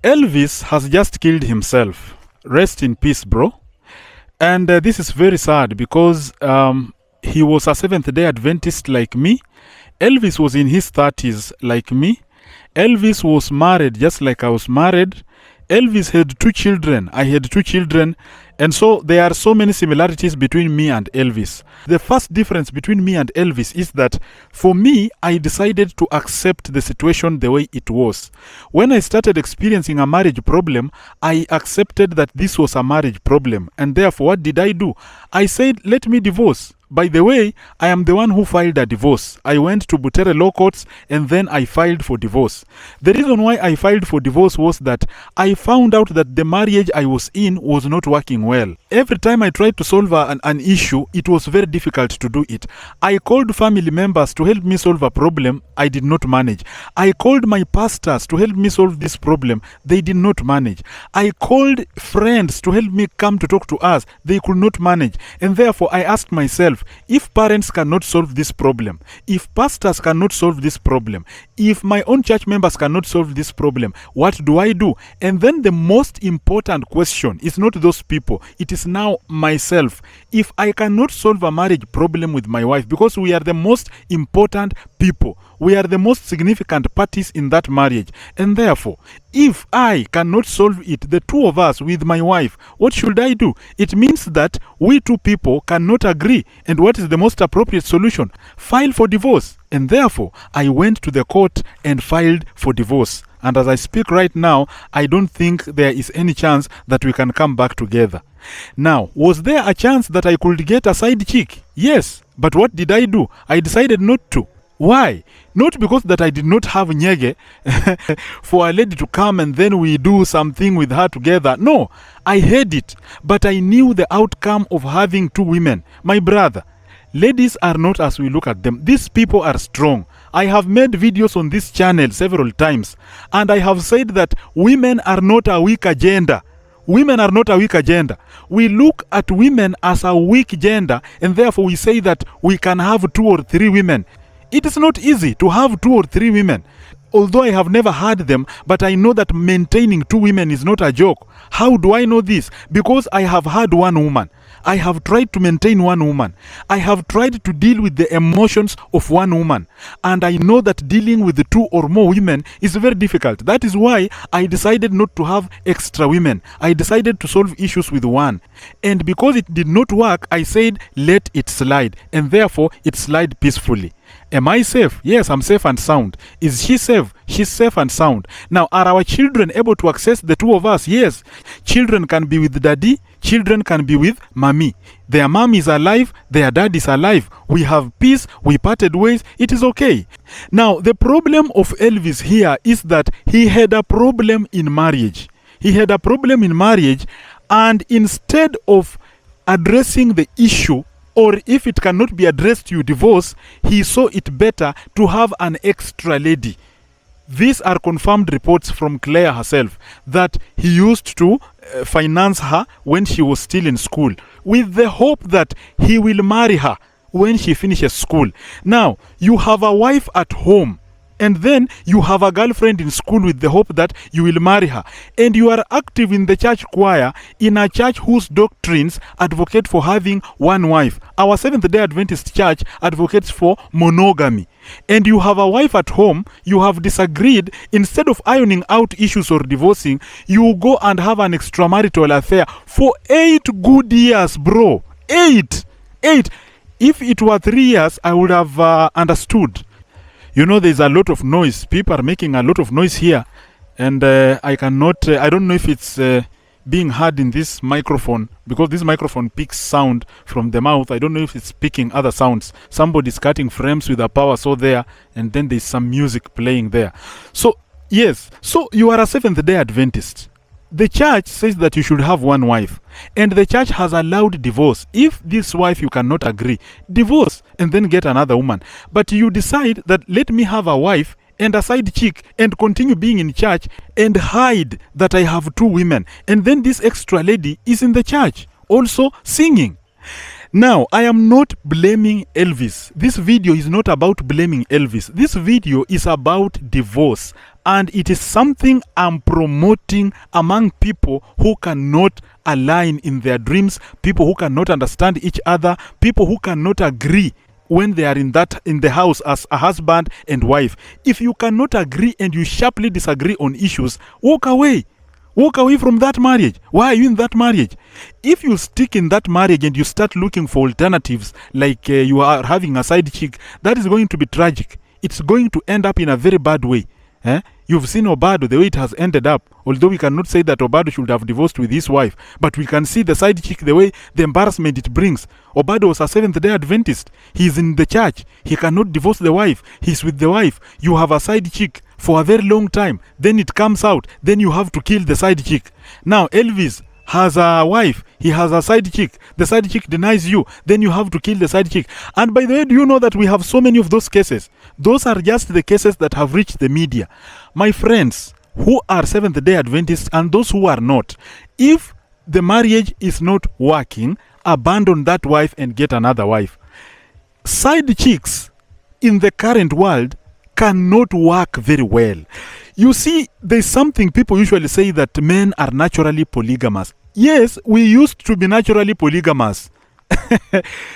Elvis has just killed himself. Rest in peace, bro. And this is very sad because he was a Seventh-day Adventist like me. Elvis was in his 30s like me. Elvis was married just like I was married. Elvis had 2 children. I had 2 children. And so there are so many similarities between me and Elvis. The first difference between me and Elvis is that for me, I decided to accept the situation the way it was. When I started experiencing a marriage problem, I accepted that this was a marriage problem. And therefore, what did I do? I said, let me divorce. By the way, I am the one who filed a divorce. I went to Butere law courts and then I filed for divorce. The reason why I filed for divorce was that I found out that the marriage I was in was not working well. Every time I tried to solve an issue, it was very difficult to do it. I called family members to help me solve a problem. I did not manage. I called my pastors to help me solve this problem. They did not manage. I called friends to help me come to talk to us. They could not manage. And therefore, I asked myself, if parents cannot solve this problem, if pastors cannot solve this problem, if my own church members cannot solve this problem, what do I do? And then the most important question is not those people. It is now myself. If I cannot solve a marriage problem with my wife, because we are the most important people, we are the most significant parties in that marriage, and therefore, if I cannot solve it, the 2 of us with my wife, what should I do? It means that we 2 people cannot agree. And what is the most appropriate solution? File for divorce. And therefore, I went to the court and filed for divorce. And as I speak right now, I don't think there is any chance that we can come back together. Now, was there a chance that I could get a side chick? Yes. But what did I do? I decided not to. Why? Not because that I did not have nyege for a lady to come and then we do something with her together. No, I had it. But I knew the outcome of having 2 women. My brother, ladies are not as we look at them. These people are strong. I have made videos on this channel several times. And I have said that women are not a weak agenda. Women are not a weak agenda. We look at women as a weak gender, and therefore we say that we can have 2 or 3 women. It is not easy to have 2 or 3 women. Although I have never had them, but I know that maintaining 2 women is not a joke. How do I know this? Because I have had 1 woman. I have tried to maintain 1 woman. I have tried to deal with the emotions of 1 woman. And I know that dealing with the 2 or more women is very difficult. That is why I decided not to have extra women. I decided to solve issues with 1. And because it did not work, I said, let it slide. And therefore, it slid peacefully. Am I safe? Yes, I'm safe and sound. Is she safe? She's safe and sound. Now, are our children able to access the 2 of us? Yes. Children can be with daddy. Children can be with mommy. Their mom is alive. Their dad is alive. We have peace. We parted ways. It is okay. Now, the problem of Elvis here is that he had a problem in marriage. He had a problem in marriage, and instead of addressing the issue, or if it cannot be addressed, you divorce, he saw it better to have an extra lady. These are confirmed reports from Claire herself that he used to finance her when she was still in school with the hope that he will marry her when she finishes school. Now, you have a wife at home, and then you have a girlfriend in school with the hope that you will marry her. And you are active in the church choir in a church whose doctrines advocate for having 1 wife. Our Seventh-day Adventist church advocates for monogamy. And you have a wife at home, you have disagreed. Instead of ironing out issues or divorcing, you go and have an extramarital affair for 8 good years, bro. 8! If it were 3 years, I would have understood. You know, there's a lot of noise. People are making a lot of noise here. And I cannot, I don't know if it's being heard in this microphone, because this microphone picks sound from the mouth. I don't know if it's picking other sounds. Somebody's cutting frames with a power saw there, and then there's some music playing there. So, yes. So, you are a Seventh-day Adventist. The church says that you should have 1 wife, and the church has allowed divorce. If this wife you cannot agree, divorce and then get another woman. But you decide that let me have a wife and a side chick and continue being in church and hide that I have 2 women. And then this extra lady is in the church also singing. Now, I am not blaming Elvis. This video is not about blaming Elvis. This video is about divorce. And it is something I'm promoting among people who cannot align in their dreams, people who cannot understand each other, people who cannot agree when they are in the house as a husband and wife. If you cannot agree and you sharply disagree on issues, walk away. Walk away from that marriage. Why are you in that marriage? If you stick in that marriage and you start looking for alternatives, like you are having a side chick, that is going to be tragic. It's going to end up in a very bad way. You've seen Obado, the way it has ended up. Although we cannot say that Obado should have divorced with his wife, but we can see the side chick, the way, the embarrassment it brings. Obado was a Seventh-day Adventist. He's in the church. He cannot divorce the wife. He's with the wife. You have a side chick for a very long time. Then it comes out. Then you have to kill the side chick. Now Elvis has a wife, he has a side chick, the side chick denies you, then you have to kill the side chick. And by the way, do you know that we have so many of those cases? Those are just the cases that have reached the media. My friends who are Seventh-day Adventists and those who are not, if the marriage is not working, abandon that wife and get another wife. Side chicks in the current world cannot work very well. You see, there's something people usually say, that men are naturally polygamous. Yes, we used to be naturally polygamous.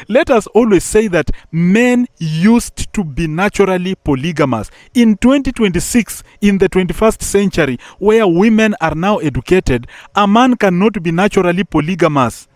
Let us always say that men used to be naturally polygamous. In 2026, in the 21st century, where women are now educated, a man cannot be naturally polygamous.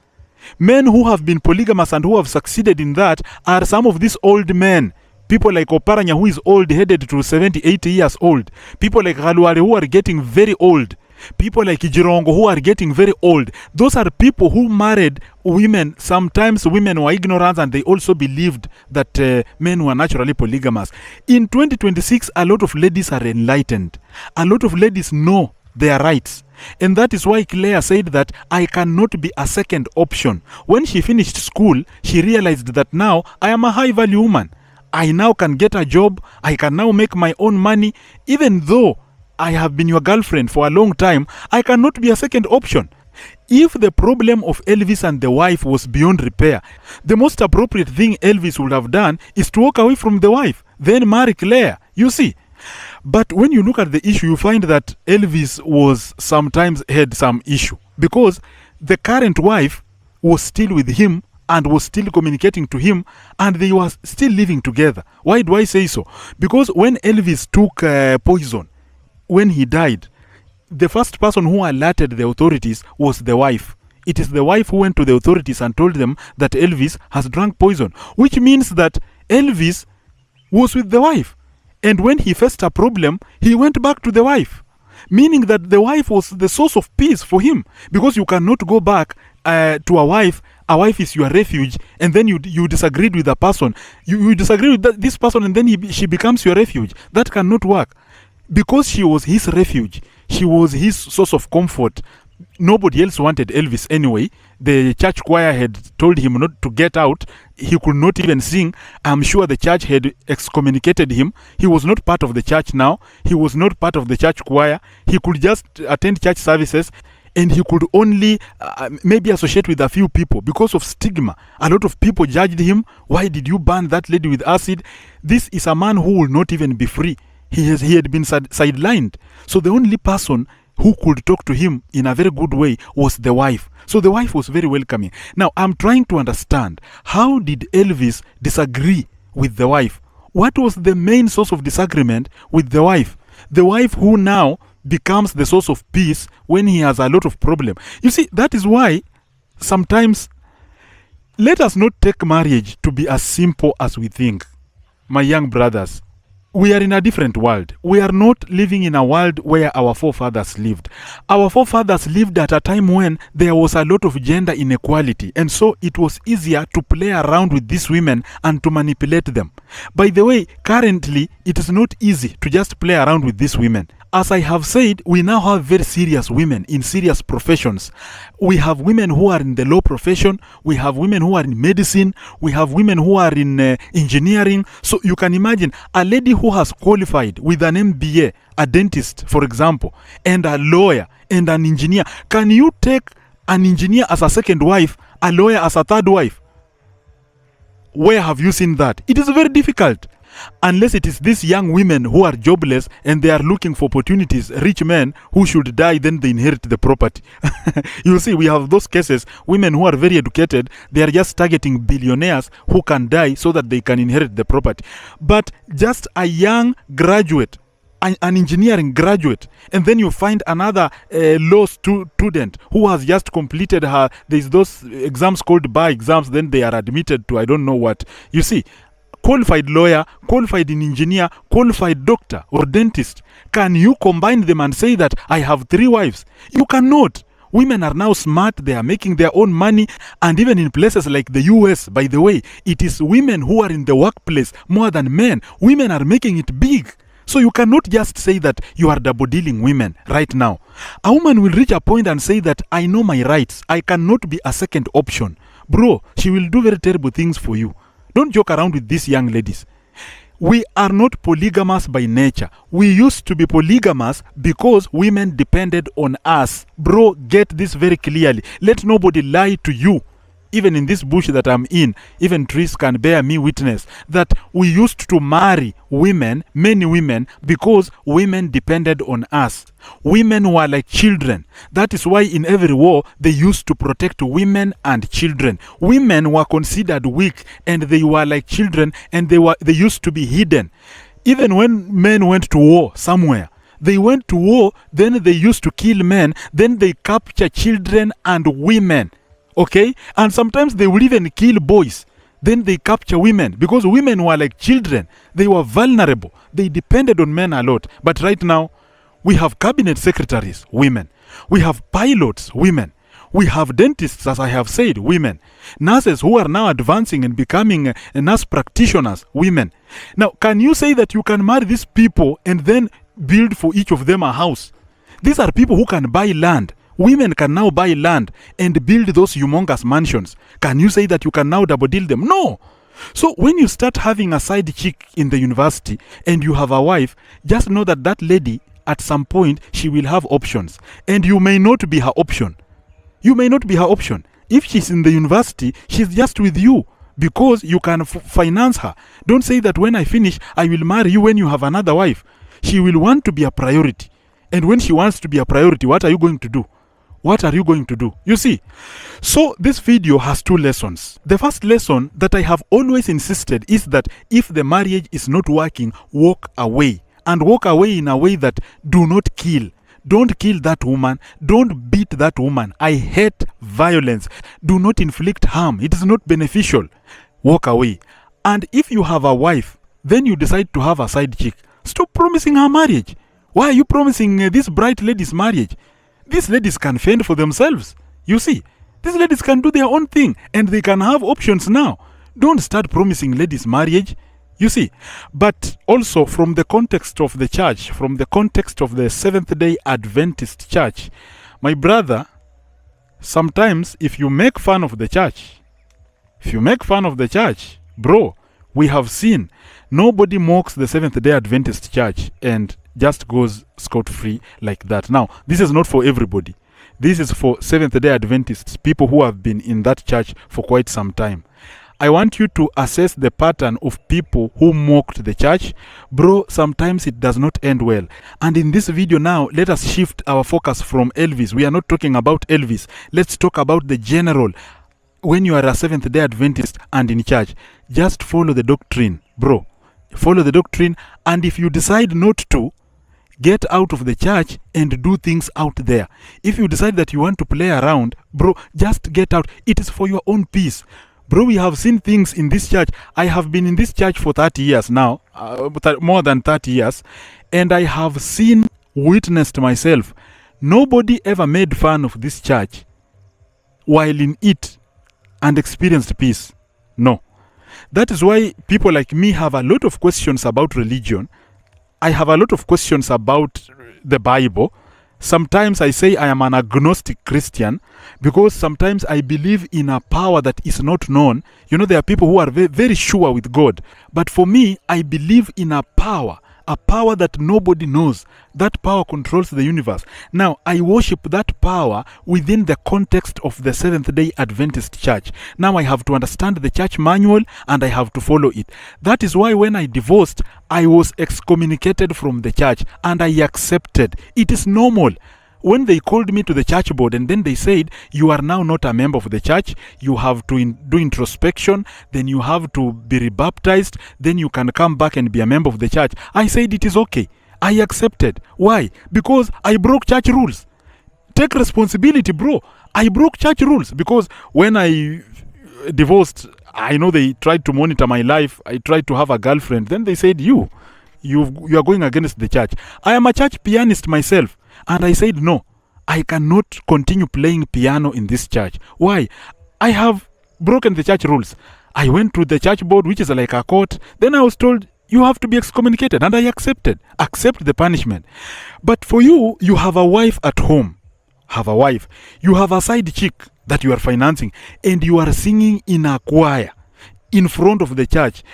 Men who have been polygamous and who have succeeded in that are some of these old men. People like Oparanya, who is old, headed to 70, 80 years old. People like Galuare, who are getting very old. People like Ijirongo, who are getting very old. Those are people who married women. Sometimes women were ignorant and they also believed that men were naturally polygamous. In 2026, a lot of ladies are enlightened. A lot of ladies know their rights. And that is why Claire said that I cannot be a second option. When she finished school, she realized that now I am a high-value woman. I now can get a job. I can now make my own money. Even though I have been your girlfriend for a long time, I cannot be a second option. If the problem of Elvis and the wife was beyond repair, the most appropriate thing Elvis would have done is to walk away from the wife, then marry Claire. You see? But when you look at the issue, you find that Elvis was sometimes had some issue, because the current wife was still with him and was still communicating to him, and they were still living together. Why do I say so? Because when Elvis took poison, when he died, the first person who alerted the authorities was the wife. It is the wife who went to the authorities and told them that Elvis has drunk poison, which means that Elvis was with the wife. And when he faced a problem, he went back to the wife, meaning that the wife was the source of peace for him, because you cannot go back to a wife. A wife is your refuge, and then you disagreed with a person. You disagree with this person, and then she becomes your refuge. That cannot work. Because she was his refuge, she was his source of comfort. Nobody else wanted Elvis anyway. The church choir had told him not to get out. He could not even sing. I'm sure the church had excommunicated him. He was not part of the church now. He was not part of the church choir. He could just attend church services, and he could only maybe associate with a few people because of stigma. A lot of people judged him. Why did you burn that lady with acid? This is a man who will not even be free. He had been sidelined. So the only person who could talk to him in a very good way was the wife. So the wife was very welcoming. Now, I'm trying to understand, how did Elvis disagree with the wife? What was the main source of disagreement with the wife? The wife who now becomes the source of peace when he has a lot of problem. You see, that is why sometimes let us not take marriage to be as simple as we think. My young brothers, we are in a different world. We are not living in a world where our forefathers lived. Our forefathers lived at a time when there was a lot of gender inequality, and so it was easier to play around with these women and to manipulate them. By the way, currently, it is not easy to just play around with these women. As I have said, we now have very serious women in serious professions. We have women who are in the law profession. We have women who are in medicine. We have women who are in engineering. So you can imagine a lady who has qualified with an MBA, a dentist, for example, and a lawyer and an engineer. Can you take an engineer as a second wife, a lawyer as a third wife? Where have you seen that? It is very difficult. Unless it is these young women who are jobless and they are looking for opportunities, rich men who should die, then they inherit the property. You see, we have those cases, women who are very educated, they are just targeting billionaires who can die so that they can inherit the property. But just a young graduate, an engineering graduate, and then you find another law student who has just completed there's those exams called bar exams, then they are admitted to I don't know what. You see, qualified lawyer, qualified engineer, qualified doctor or dentist. Can you combine them and say that I have 3 wives? You cannot. Women are now smart, they are making their own money, and even in places like the US, by the way, it is women who are in the workplace more than men. Women are making it big. So you cannot just say that you are double-dealing women right now. A woman will reach a point and say that I know my rights. I cannot be a second option. Bro, she will do very terrible things for you. Don't joke around with these young ladies. We are not polygamous by nature. We used to be polygamous because women depended on us. Bro, get this very clearly. Let nobody lie to you. Even in this bush that I'm in, even trees can bear me witness that we used to marry women, many women, because women depended on us. Women were like children. That is why in every war, they used to protect women and children. Women were considered weak and they were like children, and they used to be hidden. Even when men went to war somewhere, they went to war, then they used to kill men, then they capture children and women. Okay? And sometimes they will even kill boys. Then they capture women because women were like children. They were vulnerable. They depended on men a lot. But right now, we have cabinet secretaries, women. We have pilots, women. We have dentists, as I have said, women. Nurses who are now advancing and becoming nurse practitioners, women. Now, can you say that you can marry these people and then build for each of them a house? These are people who can buy land. Women can now buy land and build those humongous mansions. Can you say that you can now double deal them? No. So when you start having a side chick in the university and you have a wife, just know that that lady, at some point, she will have options. And you may not be her option. You may not be her option. If she's in the university, she's just with you because you can finance her. Don't say that when I finish, I will marry you when you have another wife. She will want to be a priority. And when she wants to be a priority, what are you going to do? What are you going to do? You see, so this video has 2 lessons. The first lesson that I have always insisted is that if the marriage is not working, walk away. And walk away in a way that do not kill. Don't kill that woman. Don't beat that woman. I hate violence. Do not inflict harm. It is not beneficial. Walk away. And if you have a wife, then you decide to have a side chick. Stop promising her marriage. Why are you promising this bright lady's marriage? These ladies can fend for themselves. You see, these ladies can do their own thing and they can have options now. Don't start promising ladies marriage. You see, but also from the context of the church, from the context of the Seventh-day Adventist church, my brother, sometimes if you make fun of the church, bro, we have seen nobody mocks the Seventh-day Adventist church and just goes scot-free like that. Now, this is not for everybody. This is for Seventh-day Adventists, people who have been in that church for quite some time. I want you to assess the pattern of people who mocked the church. Bro, sometimes it does not end well. And in this video now, let us shift our focus from Elvis. We are not talking about Elvis. Let's talk about the general. When you are a Seventh-day Adventist and in church, just follow the doctrine, bro. Follow the doctrine, and if you decide not to, get out of the church and do things out there. If you decide that you want to play around, bro, just get out. It is for your own peace. Bro, we have seen things in this church. I have been in this church for 30 years now, more than 30 years, and I have witnessed myself. Nobody ever made fun of this church while in it and experienced peace. No. That is why people like me have a lot of questions about religion. I have a lot of questions about the Bible. Sometimes I say I am an agnostic Christian because sometimes I believe in a power that is not known. You know, there are people who are very, very sure with God. But for me, I believe in a power a power that nobody knows. That power controls the universe. Now, I worship that power within the context of the Seventh-day Adventist Church. Now I have to understand the church manual and I have to follow it. That is why when I divorced, I was excommunicated from the church and I accepted. It is normal. When they called me to the church board and then they said, you are now not a member of the church, you have to do introspection, then you have to be rebaptized, then you can come back and be a member of the church. I said it is okay. I accepted. Why? Because I broke church rules. Take responsibility, bro. I broke church rules because when I divorced, I know they tried to monitor my life. I tried to have a girlfriend. Then they said, you are going against the church. I am a church pianist myself. And I said, no, I cannot continue playing piano in this church. Why? I have broken the church rules. I went to the church board, which is like a court. Then I was told, you have to be excommunicated. And I accepted. Accept the punishment. But for you, you have a wife at home. Have a wife. You have a side chick that you are financing. And you are singing in a choir in front of the church.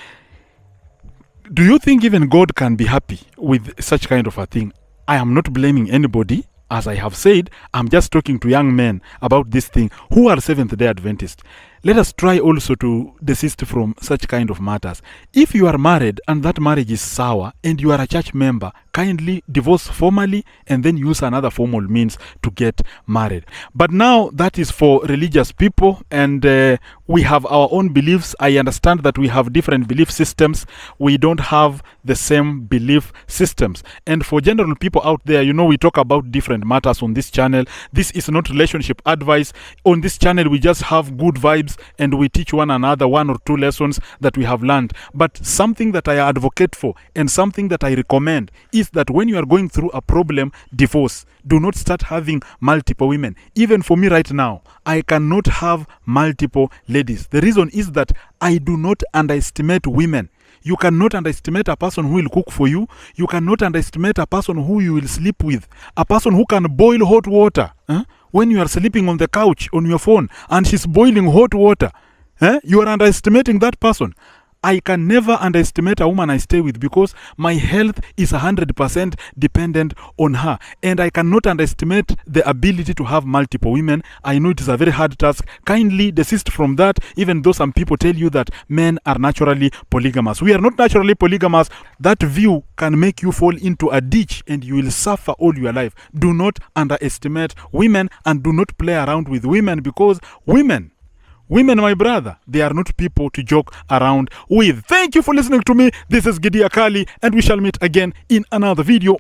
Do you think even God can be happy with such kind of a thing? I am not blaming anybody. As I have said, I'm just talking to young men about this thing who are Seventh-day Adventists. Let us try also to desist from such kind of matters. If you are married and that marriage is sour and you are a church member, kindly divorce formally and then use another formal means to get married. But now that is for religious people and we have our own beliefs. I understand that we have different belief systems. We don't have the same belief systems. And for general people out there, you know, we talk about different matters on this channel. This is not relationship advice. On this channel, we just have good vibes and we teach one another 1 or 2 lessons that we have learned. But something that I advocate for and something that I recommend is that when you are going through a problem, divorce. Do not start having multiple women. Even for me right now, I cannot have multiple ladies. The reason is that I do not underestimate women. You cannot underestimate a person who will cook for you. You cannot underestimate a person who you will sleep with. A person who can boil hot water. When you are sleeping on the couch on your phone and she's boiling hot water, you are underestimating that person. I can never underestimate a woman I stay with because my health is 100% dependent on her. And I cannot underestimate the ability to have multiple women. I know it is a very hard task. Kindly desist from that, even though some people tell you that men are naturally polygamous. We are not naturally polygamous. That view can make you fall into a ditch and you will suffer all your life. Do not underestimate women and do not play around with women because women, my brother, they are not people to joke around with. Thank you for listening to me. This is Gidi Akali and we shall meet again in another video.